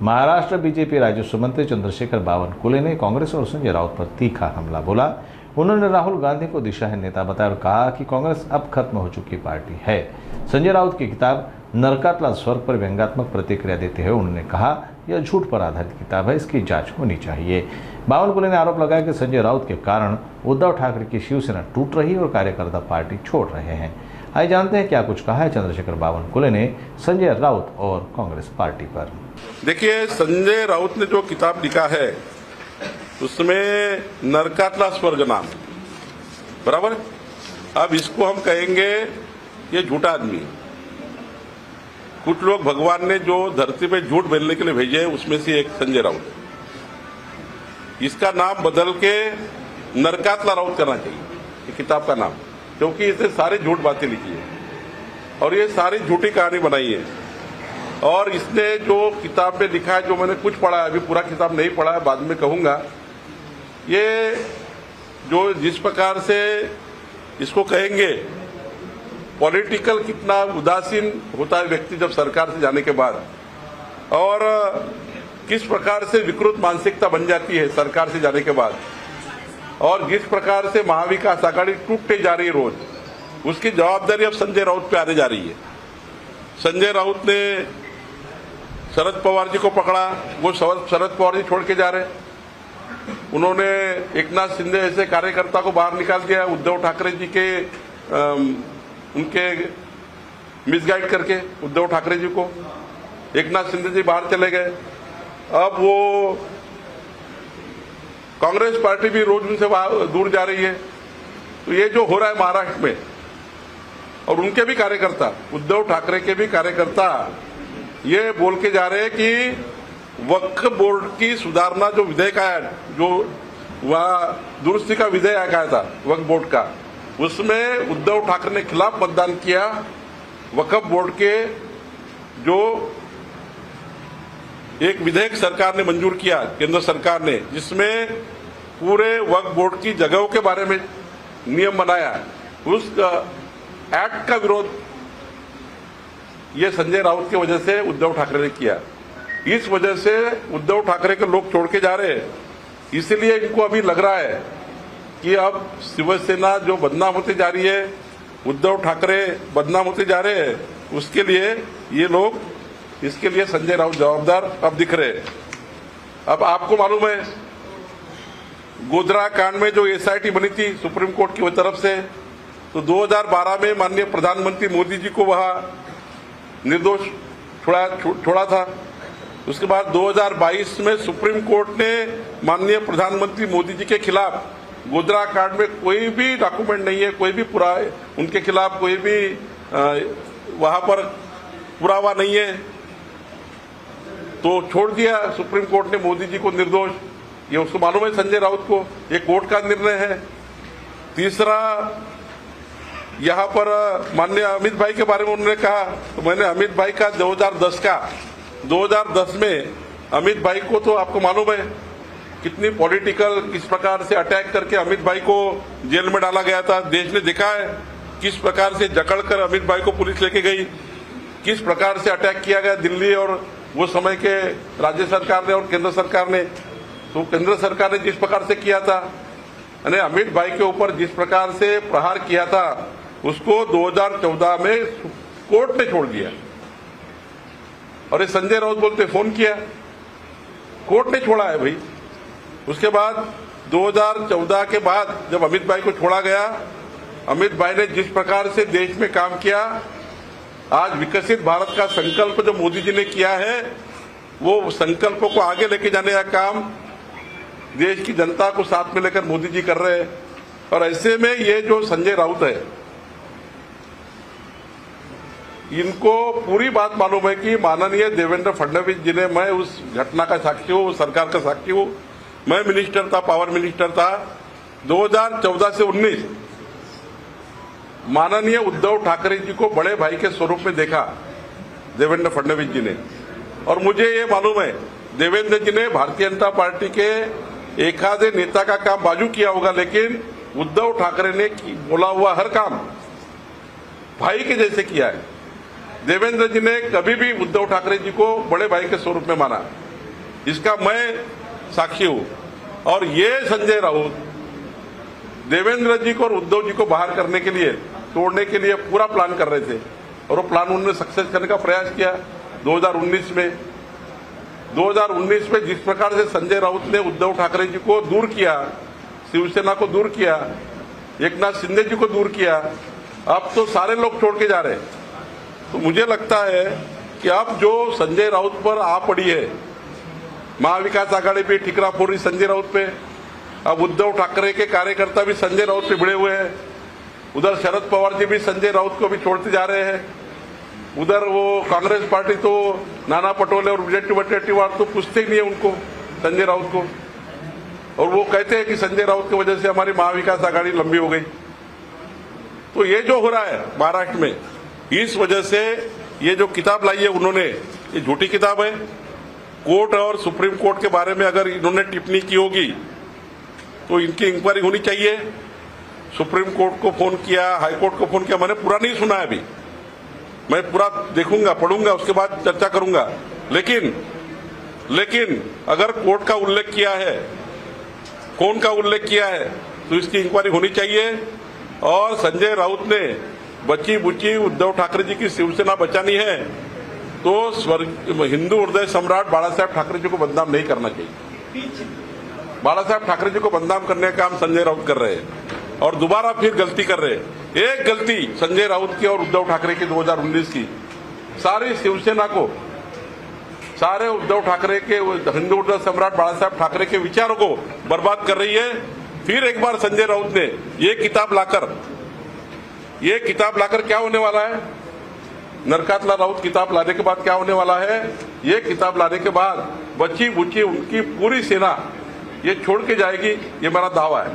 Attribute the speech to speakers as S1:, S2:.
S1: Maharashtra BJP राजस्व मंत्री चंद्रशेखर बावनकुले ने कांग्रेस और संजय राउत पर तीखा हमला बोला। उन्होंने राहुल गांधी को दिशाहीन नेता बताया और कहा कि कांग्रेस अब खत्म हो चुकी पार्टी है। संजय राउत की किताब नरकातला स्वर्ग पर व्यंग्यात्मक प्रतिक्रिया देते हुए उन्होंने कहा, यह झूठ पर आधारित किताब है, इसकी जांच होनी चाहिए। बावनकुले ने आरोप लगाया कि संजय राउत के कारण उद्धव ठाकरे की शिवसेना टूट रही है और कार्यकर्ता पार्टी छोड़ रहे हैं। आइए जानते हैं क्या कुछ कहा है चंद्रशेखर बावनकुले ने संजय राउत और कांग्रेस पार्टी पर।
S2: देखिए, संजय राउत ने जो किताब लिखा है उसमें नरकातला स्वर्ग नाम, बराबर। अब इसको हम कहेंगे ये झूठा आदमी। कुछ लोग भगवान ने जो धरती पे झूठ बोलने के लिए भेजे हैं उसमें से एक संजय राउत। इसका नाम बदल के नरकातला राउत करना चाहिए किताब का नाम, क्योंकि इसने सारी झूठ बातें लिखी है और ये सारी झूठी कहानी बनाई है। और इसने जो किताब में लिखा है, जो मैंने कुछ पढ़ा है, अभी पूरा किताब नहीं पढ़ा है, बाद में कहूंगा, ये जो जिस प्रकार से इसको कहेंगे पॉलिटिकल कितना उदासीन होता है व्यक्ति जब सरकार से जाने के बाद, और किस प्रकार से विकृत मानसिकता बन जाती है सरकार से जाने के बाद, और जिस प्रकार से महाविकास आघाड़ी टूटते जा रही है रोज, उसकी जवाबदारी अब संजय राउत पे आने जा रही है। संजय राउत ने शरद पवार जी को पकड़ा, वो शरद पवार जी छोड़ के जा रहे। उन्होंने एकनाथ शिंदे ऐसे कार्यकर्ता को बाहर निकाल दिया उद्धव ठाकरे जी के उनके मिसगाइड करके उद्धव ठाकरे जी को। एकनाथ शिंदे जी बाहर चले गए। अब वो कांग्रेस पार्टी भी रोज उनसे दूर जा रही है। तो ये जो हो रहा है महाराष्ट्र में, और उनके भी कार्यकर्ता, उद्धव ठाकरे के भी कार्यकर्ता ये बोल के जा रहे हैं कि वक्फ बोर्ड की सुधारना जो विधेयक आया, जो वह दुरुस्ती का विधेयक आया था वक्फ बोर्ड का, उसमें उद्धव ठाकरे ने खिलाफ मतदान किया। वक्फ बोर्ड के जो एक विधेयक सरकार ने मंजूर किया, केंद्र सरकार ने, जिसमें पूरे वक्फ बोर्ड की जगहों के बारे में नियम बनाया, उस एक्ट का विरोध ये संजय राउत की वजह से उद्धव ठाकरे ने किया। इस वजह से उद्धव ठाकरे के लोग छोड़ के जा रहे हैं। इसलिए इनको अभी लग रहा है कि अब शिवसेना जो बदनाम होती जा रही है, उद्धव ठाकरे बदनाम होते जा रहे हैं, उसके लिए ये लोग, इसके लिए संजय राउत जवाबदार अब दिख रहे हैं। अब आपको मालूम है गोधरा कांड में जो एसआईटी बनी थी सुप्रीम कोर्ट की तरफ से, तो 2012 में माननीय प्रधानमंत्री मोदी जी को वहां निर्दोष छोड़ा था। उसके बाद 2022 में सुप्रीम कोर्ट ने माननीय प्रधानमंत्री मोदी जी के खिलाफ, गोधरा कांड में कोई भी डॉक्यूमेंट नहीं है, कोई भी उनके खिलाफ कोई भी वहां पर पुरावा नहीं है, तो छोड़ दिया सुप्रीम कोर्ट ने मोदी जी को निर्दोष। ये उसको मालूम है संजय राउत को, ये कोर्ट का निर्णय है। तीसरा, यहां पर माननीय अमित भाई के बारे में उन्होंने कहा, तो मैंने अमित भाई का 2010 में अमित भाई को, तो आपको मालूम है कितनी पॉलिटिकल, किस प्रकार से अटैक करके अमित भाई को जेल में डाला गया था। देश ने देखा है किस प्रकार से जकड़कर अमित भाई को पुलिस लेके गई, किस प्रकार से अटैक किया गया दिल्ली और वो समय के राज्य सरकार ने और केंद्र सरकार ने। तो केंद्र सरकार ने जिस प्रकार से किया था, यानी अमित भाई के ऊपर जिस प्रकार से प्रहार किया था, उसको 2014 में कोर्ट ने छोड़ दिया। और ये संजय राउत बोलते फोन किया, कोर्ट ने छोड़ा है भाई। उसके बाद 2014 के बाद जब अमित भाई को छोड़ा गया, अमित भाई ने जिस प्रकार से देश में काम किया, आज विकसित भारत का संकल्प जो मोदी जी ने किया है, वो संकल्पों को आगे लेके जाने का काम देश की जनता को साथ में लेकर मोदी जी कर रहे हैं। और ऐसे में ये जो संजय राउत है, इनको पूरी बात मालूम है कि माननीय देवेंद्र फडणवीस जी ने, मैं उस घटना का साक्षी हूं, सरकार का साक्षी हूं, मैं मिनिस्टर था, पावर मिनिस्टर था, 2014 से 19 माननीय उद्धव ठाकरे जी को बड़े भाई के स्वरूप में देखा देवेंद्र फडणवीस जी ने। और मुझे ये मालूम है देवेंद्र जी ने भारतीय जनता पार्टी के एखादे नेता का काम बाजू किया होगा, लेकिन उद्धव ठाकरे ने बोला हुआ हर काम भाई के जैसे किया है। देवेंद्र जी ने कभी भी उद्धव ठाकरे जी को बड़े भाई के स्वरूप में माना। इसका मैं साक्षी हूं। और ये संजय राउत देवेंद्र जी को और उद्धव जी को बाहर करने के लिए, तोड़ने के लिए पूरा प्लान कर रहे थे और वो प्लान उन्होंने सक्सेस करने का प्रयास किया 2019 में। 2019 में जिस प्रकार से संजय राउत ने उद्धव ठाकरे जी को दूर किया, शिवसेना को दूर किया, एकनाथ शिंदे जी को दूर किया, अब तो सारे लोग छोड़ के जा रहे हैं। तो मुझे लगता है कि अब जो संजय राउत पर आ पड़ी है, महाविकास आघाड़ी भी ठिकरा फोड़ रही संजय राउत पे, अब उद्धव ठाकरे के कार्यकर्ता भी संजय राउत पे भिड़े हुए हैं, उधर शरद पवार जी भी संजय राउत को भी छोड़ते जा रहे हैं, उधर वो कांग्रेस पार्टी तो नाना पटोले और वडेट्टीवार तो पूछते ही नहीं है उनको, संजय राउत को, और वो कहते हैं कि संजय राउत की वजह से हमारी महाविकास आघाड़ी लंबी हो गई। तो ये जो हो रहा है महाराष्ट्र में, इस वजह से ये जो किताब लाई है उन्होंने, ये झूठी किताब है। कोर्ट और सुप्रीम कोर्ट के बारे में अगर इन्होंने टिप्पणी की होगी तो इनकी इंक्वायरी होनी चाहिए। सुप्रीम कोर्ट को फोन किया, हाई कोर्ट को फोन किया, मैंने पूरा नहीं सुना है अभी, मैं पूरा देखूंगा, पढ़ूंगा, उसके बाद चर्चा करूंगा। लेकिन अगर कोर्ट का उल्लेख किया है, कौन का उल्लेख किया है, तो इसकी इंक्वायरी होनी चाहिए। और संजय राउत ने बच्ची बुच्ची उद्धव ठाकरे जी की शिवसेना बचानी है तो हिंदू हृदय सम्राट बाला साहेब ठाकरे जी को बदनाम नहीं करना चाहिए। बाला साहेब ठाकरे जी को बदनाम करने का काम संजय राउत कर रहे हैं और दोबारा फिर गलती कर रहे हैं। एक गलती संजय राउत की और उद्धव ठाकरे की 2019 की, सारी शिवसेना को, सारे उद्धव ठाकरे के, हिंदू हृदय सम्राट बाला साहेब ठाकरे के विचारों को बर्बाद कर रही है। फिर एक बार संजय राउत ने ये किताब लाकर क्या होने वाला है, नरकातला राउत किताब लाने के बाद क्या होने वाला है, ये किताब लाने के बाद बच्ची बुच्ची उनकी पूरी सेना ये छोड़ के जाएगी, ये मेरा दावा है।